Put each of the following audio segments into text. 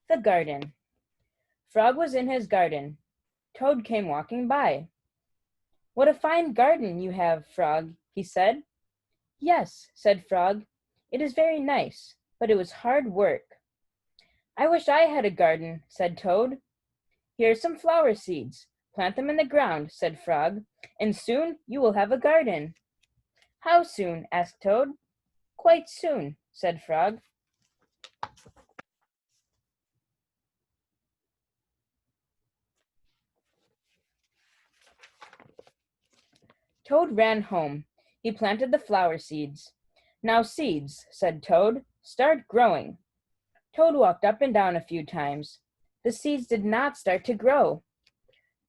The garden. Frog was in his garden. Toad came walking by. "What a fine garden you have, Frog," he said. "Yes," said Frog, "it is very nice, but it was hard work." "I wish I had a garden," said Toad. "Here are some flower seeds. Plant them in the ground," said Frog, "and soon you will have a garden." "How soon?" asked Toad. "Quite soon," said Frog. Toad ran home. He planted the flower seeds. "Now, seeds," said Toad, "start growing." Toad walked up and down a few times. The seeds did not start to grow.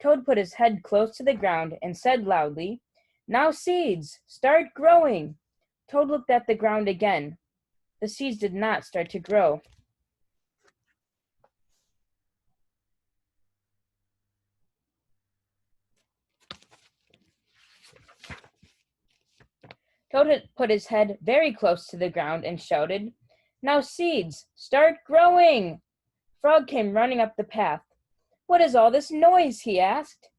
Toad put his head close to the ground and said loudly, "Now, seeds, start growing." Toad looked at the ground again. The seeds did not start to grow. Toad had put his head very close to the ground and shouted, "Now, seeds, start growing." Frog came running up the path. "What is all this noise?" he asked.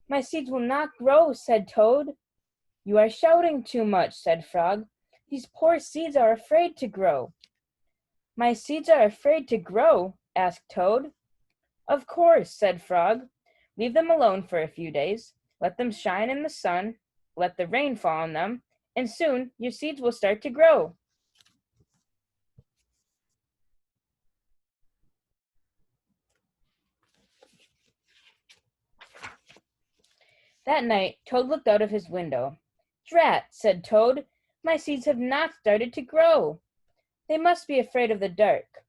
"My seeds will not grow," said Toad. "You are shouting too much," said Frog. "These poor seeds are afraid to grow." "My seeds are afraid to grow?" asked Toad. "Of course," said Frog. "Leave them alone for a few days. Let them shine in the sun. Let the rain fall on them, and soon your seeds will start to grow." That night, Toad looked out of his window. "Drat," said Toad, "my seeds have not started to grow. They must be afraid of the dark."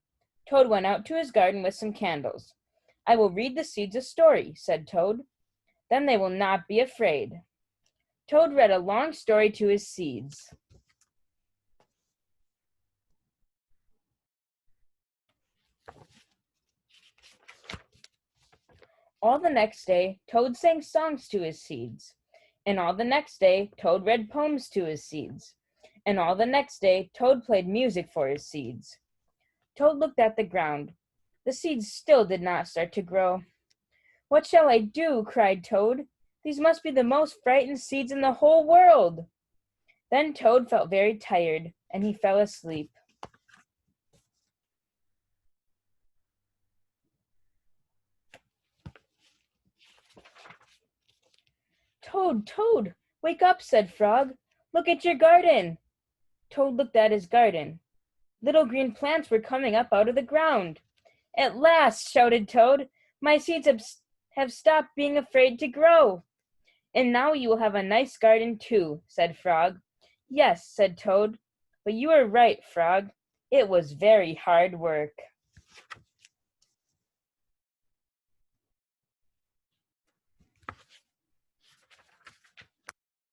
Toad went out to his garden with some candles. "I will read the seeds a story," said Toad. "Then they will not be afraid." Toad read a long story to his seeds. All the next day, Toad sang songs to his seeds. And all the next day, Toad read poems to his seeds. And all the next day, Toad played music for his seeds. Toad looked at the ground. The seeds still did not start to grow. "What shall I do?" cried Toad. "These must be the most frightened seeds in the whole world." Then Toad felt very tired, and he fell asleep. "Toad, Toad, wake up," said Frog. "Look at your garden." Toad looked at his garden. Little green plants were coming up out of the ground. "At last," shouted Toad, "my seeds have stopped being afraid to grow." "And now you will have a nice garden too," said Frog. "Yes," said Toad, "but you are right, Frog. It was very hard work."